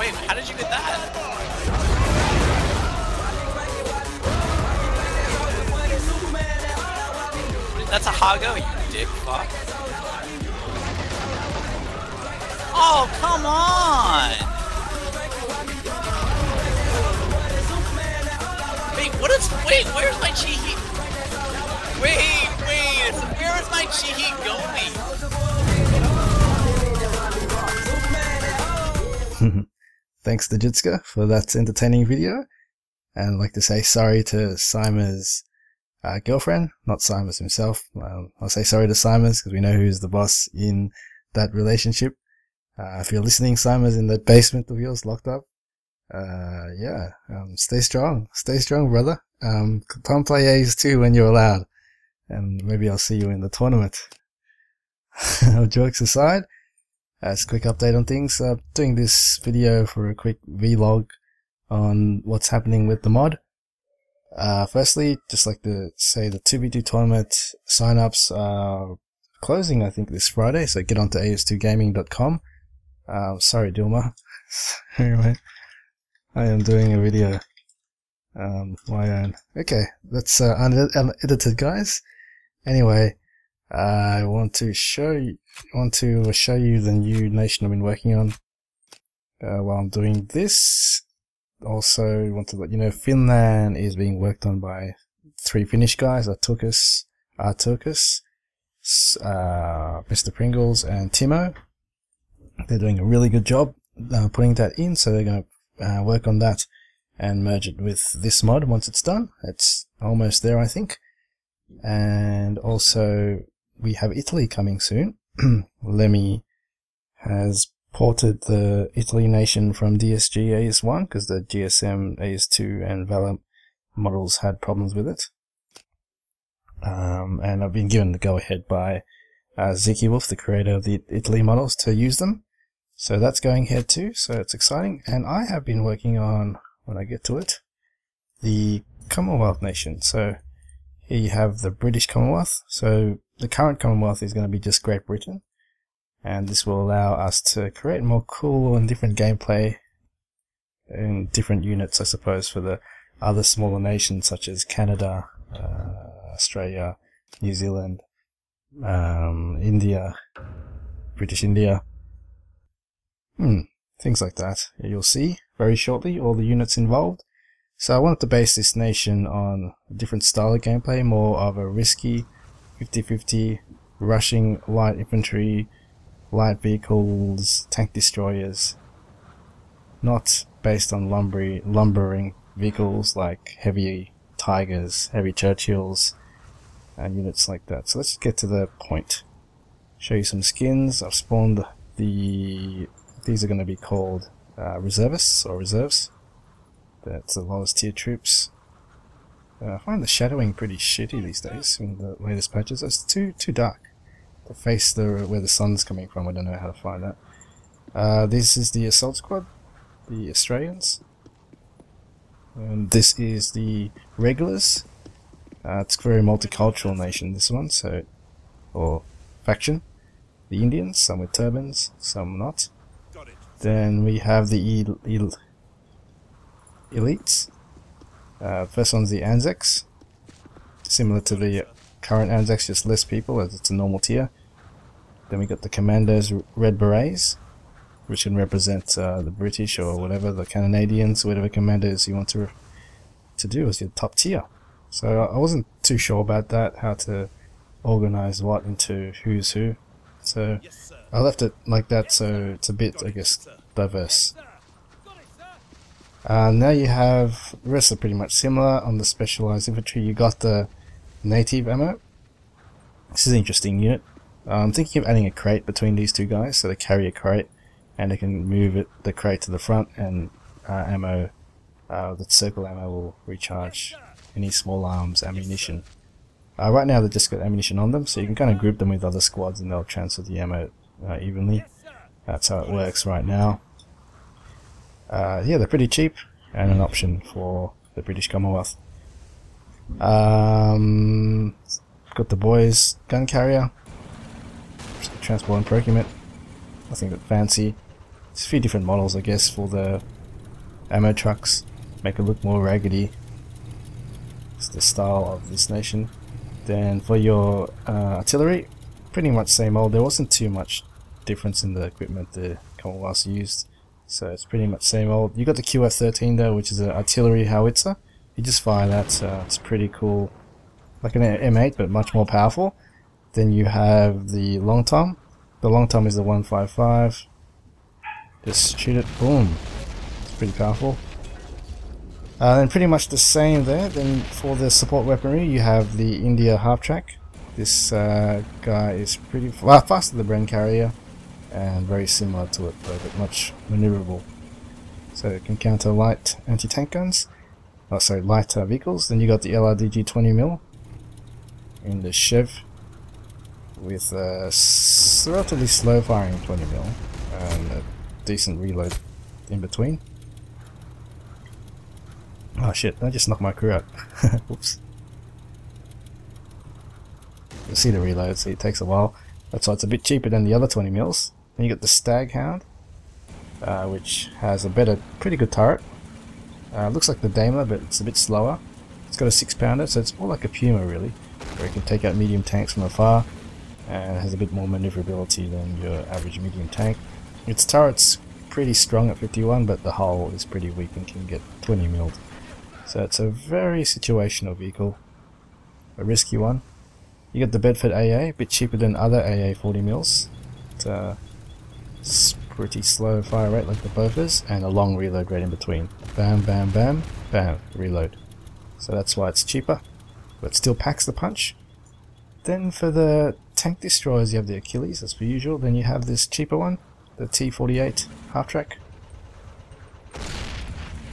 Wait, how did you get that? That's a Hago, you dick fuck. Oh, come on! Wait, where's my chi heat? Wait, where is my chi heat going? Thanks to Jitska for that entertaining video, and I'd like to say sorry to Simer's girlfriend, not Simers himself. I'll say sorry to Simers because we know who's the boss in that relationship. If you're listening, Simers, in that basement of yours locked up, stay strong, brother. Come play A's too when you're allowed, and maybe I'll see you in the tournament. Jokes aside, as a quick update on things, doing this video for a quick vlog on what's happening with the mod. Firstly, just like to say the 2v2 tournament sign-ups are closing, I think, this Friday, so get on to as2gaming.com. Sorry, Dilma. Anyway, I am doing a video. My own. Okay, that's unedited, guys. Anyway, I want to show you the new nation I've been working on while I'm doing this. Also, want to let you know Finland is being worked on by 3 Finnish guys: Arturkus, Mr. Pringles, and Timo. They're doing a really good job putting that in, so they're going to work on that and merge it with this mod once it's done. It's almost there, I think. And also, we have Italy coming soon. Lemmy has ported the Italy nation from DSG AS1 because the GSM AS2 and Valor models had problems with it. And I've been given the go-ahead by Ziki Wolf, the creator of the Italy models, to use them. So that's going ahead too, so it's exciting. And I have been working on, when I get to it, the Commonwealth nation. So here you have the British Commonwealth. So the current Commonwealth is going to be just Great Britain, and this will allow us to create more cool and different gameplay in different units, I suppose, for the other smaller nations such as Canada, Australia, New Zealand, India, British India, things like that. You'll see very shortly all the units involved. So I wanted to base this nation on a different style of gameplay, more of a risky 50-50 rushing light infantry, light vehicles, tank destroyers, not based on lumbering vehicles like heavy Tigers, heavy Churchills, and units like that. So let's get to the point. Show you some skins. I've spawned these are going to be called reservists or reserves. That's the lowest tier troops. I find the shadowing pretty shitty these days in the latest patches. It's too dark to face where the sun's coming from. I don't know how to find that. This is the assault squad, the Australians. And this is the regulars. It's a very multicultural nation, this one, or faction. The Indians, some with turbans, some not. Then we have the elites. First one's the Anzacs, similar to the current Anzacs, just less people as it's a normal tier. Then we got the Commandos, Red Berets, which can represent the British or whatever, the Canadians, whatever commandos you want to do as your top tier. So I wasn't too sure about that, how to organize what into who's who. So I left it like that, so it's a bit, I guess, diverse. Now you have, the rest are pretty much similar. On the specialized infantry you got the native ammo. This is an interesting unit. I'm thinking of adding a crate between these two guys, so they carry a crate and they can move the crate to the front, and the circle ammo will recharge any small arms ammunition. Right now they've just got ammunition on them, so you can kind of group them with other squads and they'll transfer the ammo evenly. That's how it works right now. Yeah, they're pretty cheap and an option for the British Commonwealth. Got the boys gun carrier, transport and procurement, nothing but fancy. There's a few different models, I guess, for the ammo trucks. Make it look more raggedy. It's the style of this nation. Then for your artillery, pretty much same old. There wasn't too much difference in the equipment the Commonwealth used, so it's pretty much same old. You got the QF-13 though, which is an artillery howitzer. You just fire that, it's pretty cool, like an M8 but much more powerful. Then you have the long tom. The long tom is the 155. Just shoot it, boom. It's pretty powerful. Then pretty much the same there. Then for the support weaponry, you have the India half track. This guy is pretty faster than the Bren carrier, and very similar to it, but much maneuverable. So it can counter light anti-tank guns. Oh, sorry, light vehicles. Then you got the LRDG 20mm in the Chev with a relatively slow firing 20mm and a decent reload in between. Oh shit, I just knocked my crew out. Whoops. You'll see the reload, see it takes a while. That's why it's a bit cheaper than the other 20mm. Then you got the Stag Hound, which has a pretty good turret. Looks like the Daimler, but it's a bit slower. It's got a 6-pounder, so it's more like a Puma really, where it can take out medium tanks from afar, and has a bit more maneuverability than your average medium tank. Its turret's pretty strong at 51, but the hull is pretty weak and can get 20 milled. So it's a very situational vehicle, a risky one. You got the Bedford AA, a bit cheaper than other AA 40mm. It's pretty slow fire rate like the Bofors, and a long reload rate in between. Bam, bam, bam, bam, reload. So that's why it's cheaper, but still packs the punch. Then for the tank destroyers, you have the Achilles, as per usual. Then you have this cheaper one, the T48 half track.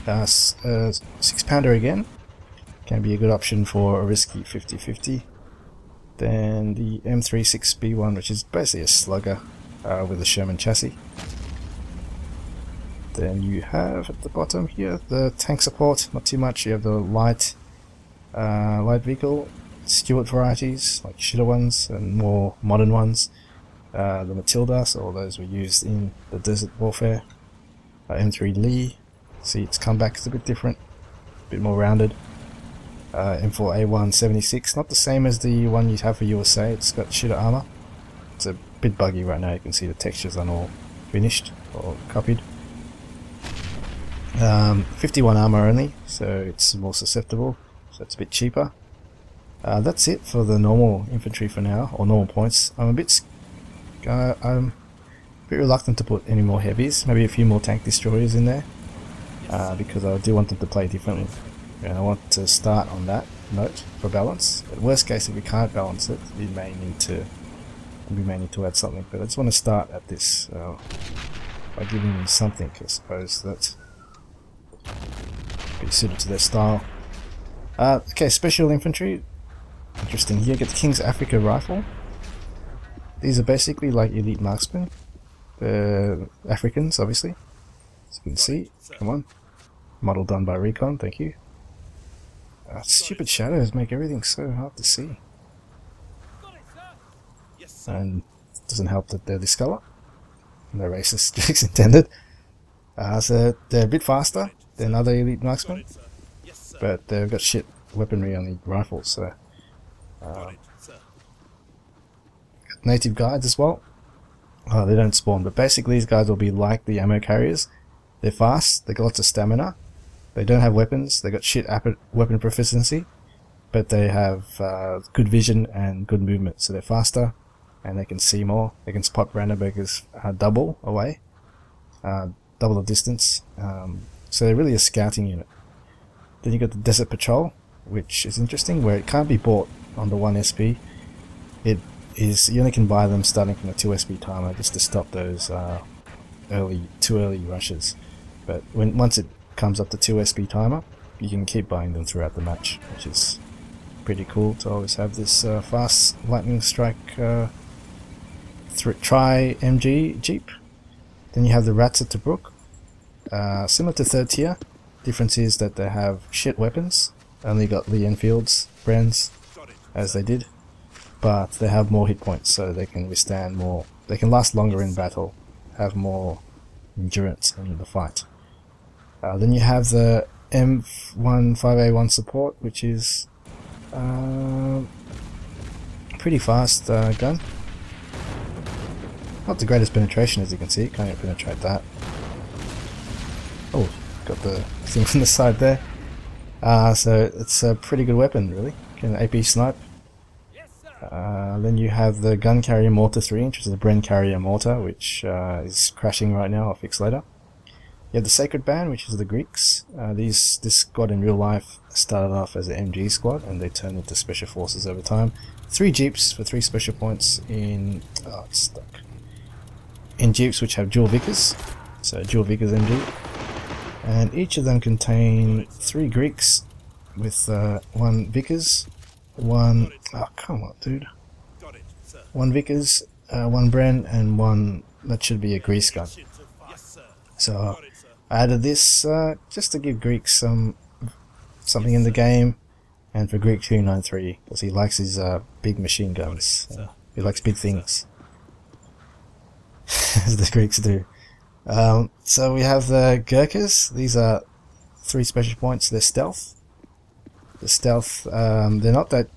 6-pounder again, can be a good option for a risky 50-50. Then the M36B1, which is basically a slugger with a Sherman chassis. Then you have at the bottom here the tank support, not too much. You have the light vehicle Stuart varieties, like shitter ones and more modern ones. The Matilda, so all those were used in the Desert Warfare. M3 Lee, see its comeback is a bit different, a bit more rounded. M4A1 76, not the same as the one you'd have for USA, it's got shitter armor. It's a bit buggy right now, you can see the textures aren't all finished or copied. 51 armor only, so it's more susceptible, so it's a bit cheaper. That's it for the normal infantry for now, or normal points. I'm a bit reluctant to put any more heavies, maybe a few more tank destroyers in there, because I do want them to play differently. And I want to start on that note for balance. But worst case, if we can't balance it, we may need to add something. But I just want to start at this by giving them something, I suppose, that's be suited to their style. Okay, special infantry. Interesting. Here, get the King's Africa rifle. These are basically like elite marksmen. They're Africans, obviously, as you can see. Come on, model done by Recon. Thank you. Stupid shadows make everything so hard to see, and it doesn't help that they're this color. No racist jokes intended. So they're a bit faster than other elite marksmen, but they've got shit weaponry on the rifles. So native guides as well. They don't spawn, but basically these guys will be like the ammo carriers. They're fast, they got lots of stamina. They don't have weapons, they got shit weapon proficiency, but they have good vision and good movement, so they're faster and they can see more. They can spot Brandenburgers double away, double the distance, so they're really a scouting unit. Then you got the Desert Patrol, which is interesting, where it can't be bought on the 1 SP. It is, you only can buy them starting from the 2 SP timer, just to stop those too early rushes. But once it comes up to 2 SP timer, you can keep buying them throughout the match, which is pretty cool to always have this fast lightning strike tri-MG Jeep. Then you have the Rats at Tobruk, similar to 3rd tier. Difference is that they have shit weapons, only got Lee Enfields, Brens, as they did, but they have more hit points, so they can withstand more, they can last longer in battle, have more endurance in the fight. Then you have the M15A1 support, which is pretty fast gun. Not the greatest penetration, as you can see. Can't even penetrate that. Oh, got the thing from the side there. So it's a pretty good weapon, really. Can AP snipe. Then you have the gun carrier mortar 3 inch, which is a Bren carrier mortar, which is crashing right now. I'll fix later. You have the Sacred Band, which is the Greeks. This squad in real life started off as an MG squad, and they turned into special forces over time. 3 jeeps for 3 special points in... oh, it's stuck. In jeeps which have dual Vickers, so dual Vickers MG. And each of them contain 3 Greeks with 1 Vickers, 1... oh, come on, dude. 1 Vickers, 1 Bren, and 1... that should be a Grease gun. So I added this just to give Greek something in the game, and for Greek 293, because he likes his big machine guns. He likes big things, as the Greeks do. So we have the Gurkhas. These are 3 special points. They're stealth. The stealth, they're not that...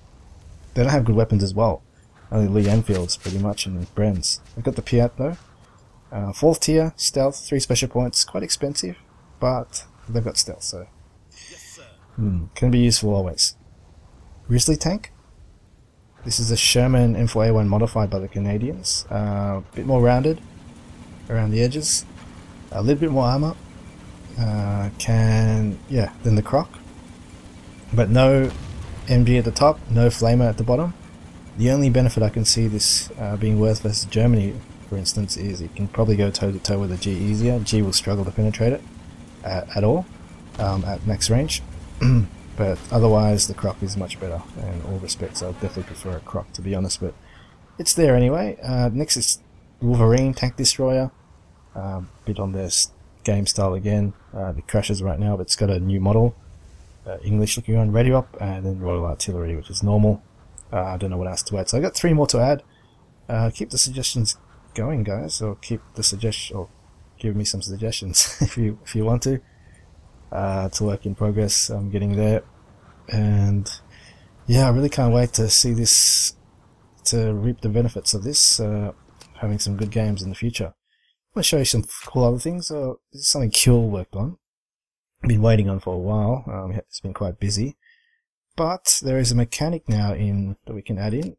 they don't have good weapons as well. Only Lee Enfields, pretty much, and Brens. They've got the Piat though. 4th tier, stealth, 3 special points, quite expensive, but they've got stealth, so can be useful always. Grizzly tank. This is a Sherman M4A1 modified by the Canadians. A bit more rounded around the edges, a little bit more armor, than the Croc, but no MG at the top, no flamer at the bottom. The only benefit I can see this being worth versus Germany, for instance, is it can probably go toe to toe with the G easier. G will struggle to penetrate it at all at max range, but otherwise the Croc is much better in all respects. I definitely prefer a Croc, to be honest, but it's there anyway. Next is Wolverine Tank Destroyer, bit on their game style again. It crashes right now, but it's got a new model, English looking one, radio up, and then Royal Artillery, which is normal. I don't know what else to add, so I got 3 more to add. Keep the suggestions going, guys, or keep the suggestion, or give me some suggestions if you want to. It's a work in progress. I'm getting there, and yeah, I really can't wait to see this, to reap the benefits of this, having some good games in the future. I'm going to show you some cool other things. This is something Kuehl worked on. I've been waiting on for a while. It's been quite busy, but there is a mechanic now that we can add in,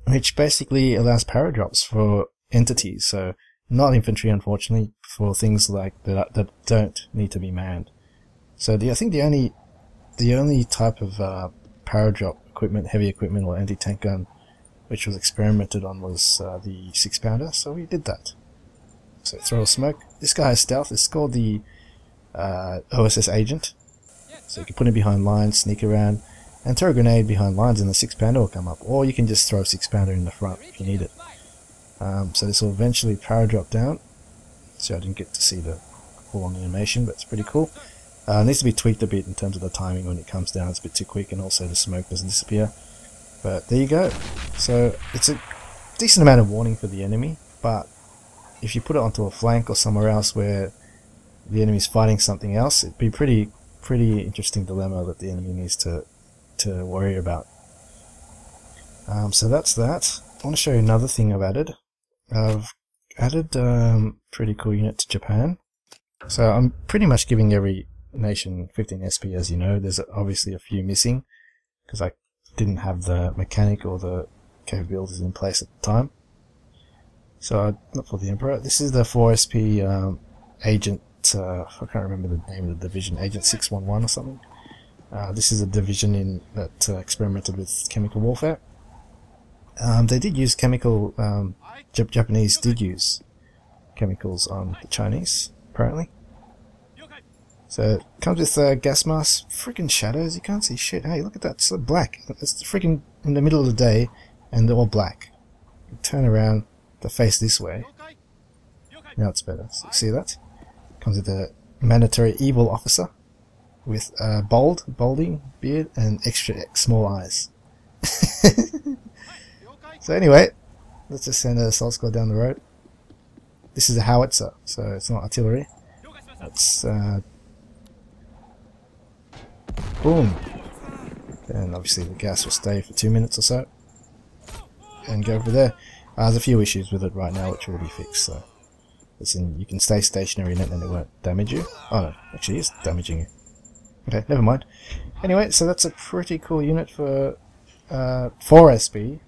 which basically allows paradrops for entities. So not infantry, unfortunately, for things like that don't need to be manned. So I think the only type of paradrop equipment, heavy equipment, or anti-tank gun which was experimented on was the 6-pounder. So we did that. So throw a smoke. This guy has stealth. It's called the OSS agent. So you can put him behind lines, sneak around, and throw a grenade behind lines, and the 6-pounder will come up. Or you can just throw a 6-pounder in the front if you need it. So this will eventually paradrop down. So I didn't get to see the full-on animation, but it's pretty cool. It needs to be tweaked a bit in terms of the timing when it comes down. It's a bit too quick, and also the smoke doesn't disappear. But there you go. So it's a decent amount of warning for the enemy, but if you put it onto a flank or somewhere else where the enemy's fighting something else, it'd be pretty interesting dilemma that the enemy needs to worry about. So that's that. I want to show you another thing I've added. I've added pretty cool unit to Japan. So I'm pretty much giving every nation 15 SP, as you know. There's obviously a few missing because I didn't have the mechanic or the capabilities in place at the time. So not for the Emperor. This is the 4 SP agent. I can't remember the name of the division. Agent 611 or something. This is a division that experimented with chemical warfare. They did use chemical. Japanese did use chemicals on the Chinese, apparently. So it comes with gas masks, freaking shadows. You can't see shit. Hey, look at that. It's so black. It's freaking in the middle of the day, and they're all black. You turn around the face this way. Now it's better. So you see that? Comes with a mandatory evil officer with balding beard and extra small eyes. So anyway, let's just send a assault squad down the road. This is a howitzer, so it's not artillery. It's boom, and obviously the gas will stay for 2 minutes or so, and go over there. There's a few issues with it right now which will be fixed. So listen, you can stay stationary in it and it won't damage you. Oh no, actually it's damaging you. Okay, never mind. Anyway, so that's a pretty cool unit for 4SB.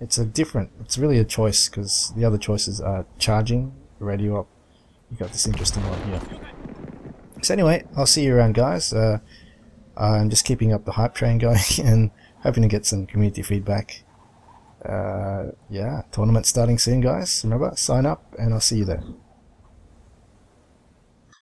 It's really a choice, because the other choices are charging, radio up. You've got this interesting one here. So anyway, I'll see you around, guys. I'm just keeping up the hype train going and hoping to get some community feedback. Yeah, tournament starting soon, guys. Remember, sign up and I'll see you there.